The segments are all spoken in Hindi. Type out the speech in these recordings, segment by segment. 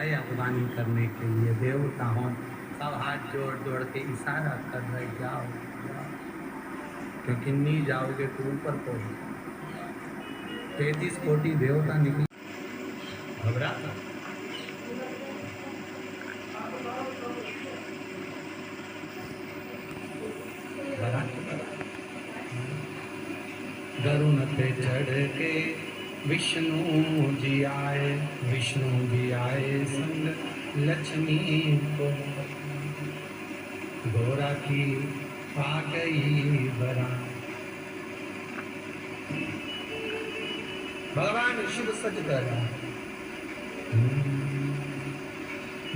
आए अगवानी करने के लिए। देवताओं सब हाथ जोड़ जोड़ के इशारा कर रहे, जाओ जाओ, क्योंकि नहीं जाओगे तो ऊपर पहुंच। 33 कोटि देवता निकले, घबराता। गरुण पे चढ़ के विष्णु जी आए, विष्णु जी आए संग लक्ष्मी को, घोड़ा की आ गई बरात। भगवान शिव सज कर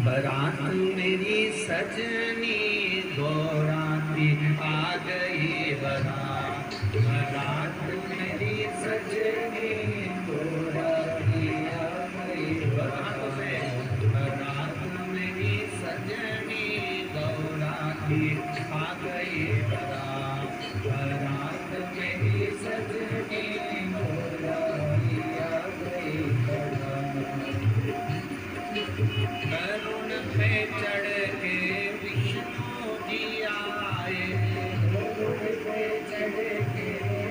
बरात मेरी सजनी, घोड़ा की आ गई बरात। बरात मेरी सजनी, घोड़ा की आ गई बरात। बरात मेरी सजनी, घोड़ा की आ गई बरात। बरात मेरी सजनी, घोड़ा की आ गई बरात। गरुण पे चढ़ के विष्णु जी आए, गरुण पे चढ़ के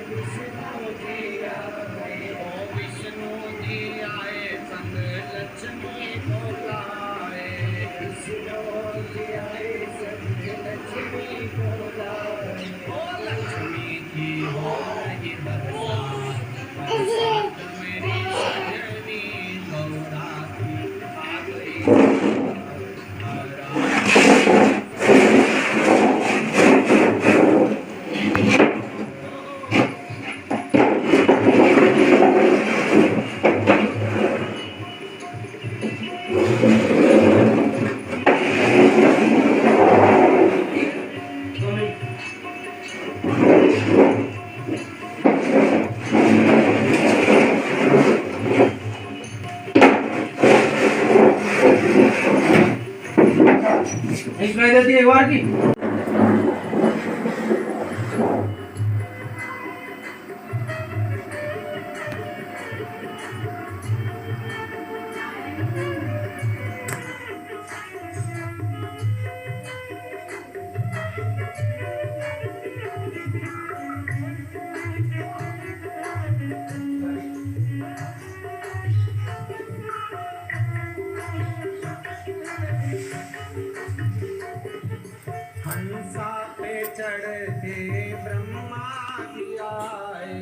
विष्णु जी आए। ओ विष्णु जी आए संग लक्ष्मी को लाए, विष्णु जी आए संग लक्ष्मी को लाए। ओ लक्ष्मी की हो रही बरसात, बरसात मेरी सजनी, गौरा की आ गई। देती है एक बार की। हंसा पे चढ़ के ब्रह्मा जी आए,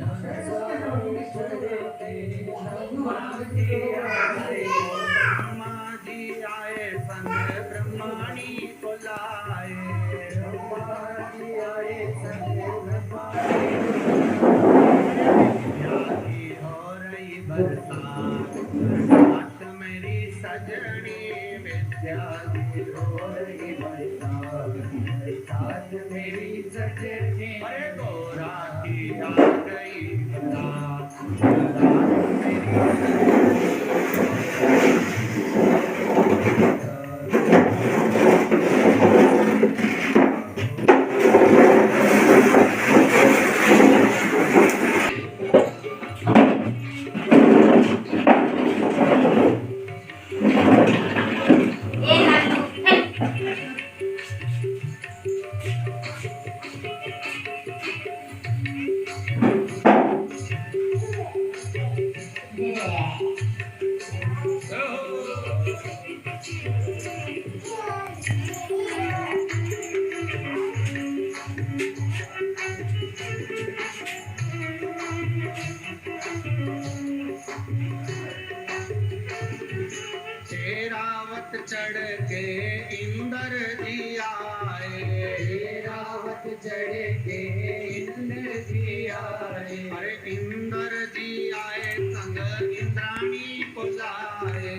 हंसा पे चढ़ के ब्रह्मा जी आए। ब्रह्मा जी आए संग ब्रह्माणी को लाए, ब्रह्मा जी आए संग ब्रह्माणी हो रही बरसात। बरसात मेरी सजनी, विद्या की हो रही बरसात। बरसात मेरी सजनी, अरे गौरा की आ गई बरात। बरात मेरी सजनी, रावत चढ़ के इंद्र जी आए, रावत चढ़ के इंद्र जी आए। अरे इंद्र जी आए संग इंद्राणी को लाए,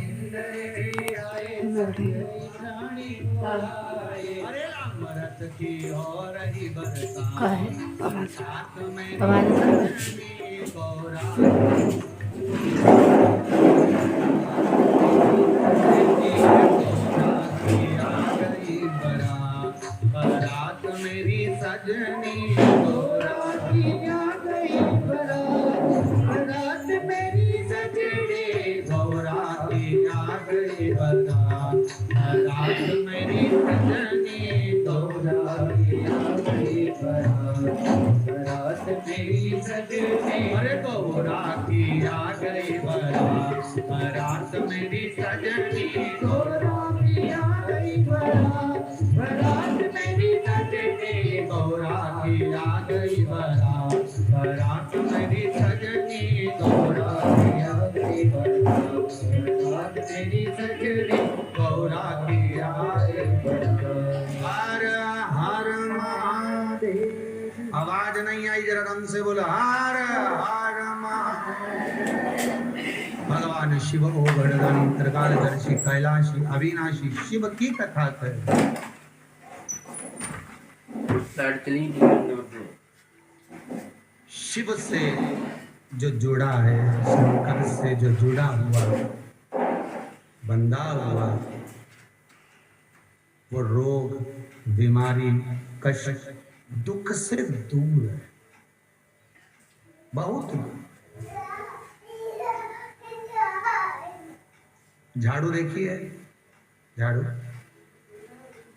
इंद्र जी आए संग इंद्राणी को लाए। अरे अमृत की हो रही बरसात, बरसात में गौरा बरात मेरी सजनी, गौरा की आ गई बरात। बरात मेरी सजनी, गौरा की आ गई बारात, बारात मेरी सजनी गौरा की आ गई बारात, बारात मेरी सजनी, अरे गौरा की आ गई बारात, बारात मेरी सजनी गौरा की आ गई बारात, बारात मेरी सजनी गौरा की आ गई बारात, बारात मेरी सजनी गौरा की आ गई बारात, बारात मेरी सजनी गौरा की आ गई बारात। हर हर महादेव। आवाज नहीं आई, जरा ढंग से बोलो, हर हर महादेव। भगवान शिव ओ गणदानी त्रिकालदर्शी कैलाशी अविनाशी शिव की कथा कर। शिव से जो जुड़ा है, शंकर से जो जुड़ा हुआ, बंधा हुआ, वो रोग, बीमारी, कष्ट, दुख से दूर है, बहुत दूर। झाड़ू देखिए, झाड़ू,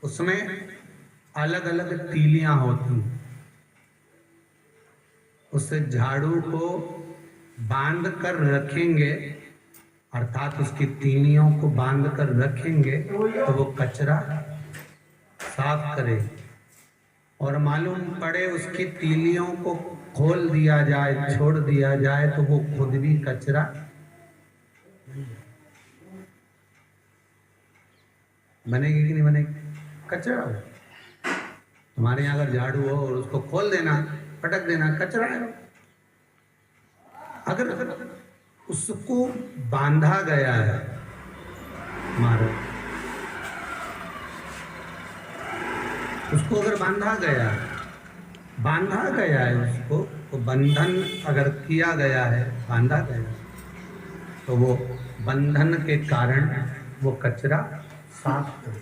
उसमें अलग अलग तीलियां होती हैं। उस झाड़ू को बांध कर रखेंगे, अर्थात उसकी तीलियों को बांध कर रखेंगे तो वो कचरा साफ करे, और मालूम पड़े उसकी तीलियों को खोल दिया जाए, छोड़ दिया जाए, तो वो खुद भी कचरा बनेगी कि नहीं बनेगी? कचरा हो। तुम्हारे यहाँ अगर झाड़ू हो और उसको खोल देना, पटक देना, कचरा है। अगर उसको बांधा गया है, मारो, उसको अगर बांधा गया है उसको, तो बंधन अगर किया गया है, बांधा गया, तो वो बंधन के कारण वो कचरा साफ कर,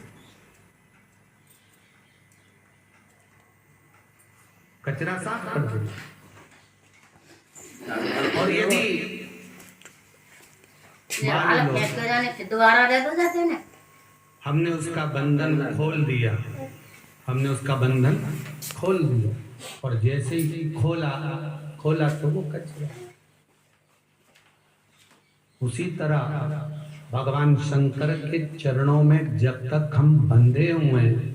कचरा साफ कर दे। और यदि दोबारा दे दो जाते ना, हमने उसका बंधन खोल दिया, हमने उसका बंधन खोल दिया, और जैसे ही खोला तो वो कचरा। उसी तरह भगवान शंकर के चरणों में जब तक हम बंधे हुए हैं,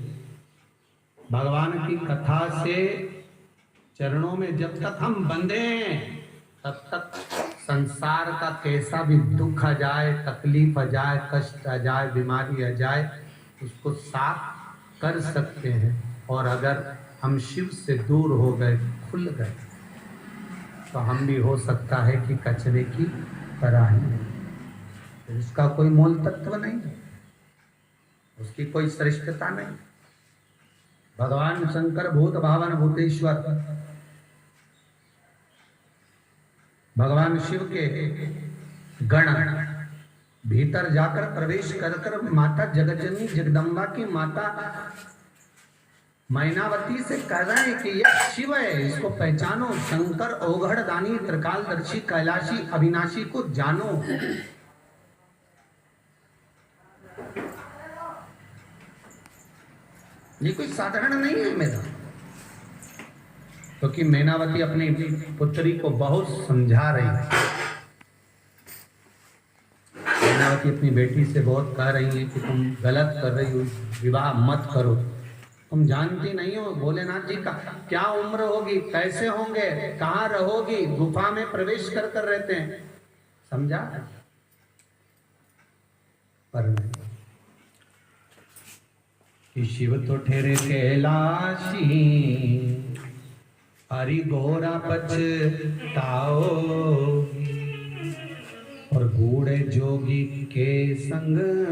भगवान की कथा से चरणों में जब तक हम बंधे हैं, तब तक संसार का कैसा भी दुख आ जाए, तकलीफ आ जाए, कष्ट आ जाए, बीमारी आ जाए, उसको साफ कर सकते हैं। और अगर हम शिव से दूर हो गए, खुल गए, तो हम भी हो सकता है कि कचरे की तरह ही, उसका कोई मूल तत्व नहीं, उसकी कोई श्रेष्ठता नहीं। भगवान शंकर भूत भावन भूतेश्वर, भगवान शिव के गण भीतर जाकर प्रवेश कर कर माता जगजननी जगदम्बा की माता मैनावती से कह रहे हैं कि यह शिव है, इसको पहचानो, शंकर ओघड़ दानी त्रिकालदर्शी कैलाशी अविनाशी को जानो। ये कोई साधारण नहीं है मेरा, क्योंकि मैनावती अपनी पुत्री को बहुत समझा रही है। मैनावती अपनी बेटी से बहुत कह रही है कि तुम गलत कर रही हो, विवाह मत करो, तुम जानती नहीं हो भोलेनाथ जी का क्या उम्र होगी, कैसे होंगे, कहाँ रहोगी, गुफा में प्रवेश कर कर रहते हैं, समझा? पर नहीं, कि शिव तो ठहरे कैलाशी, हरि घोरा पछताओ, और बूढ़े जोगी के संग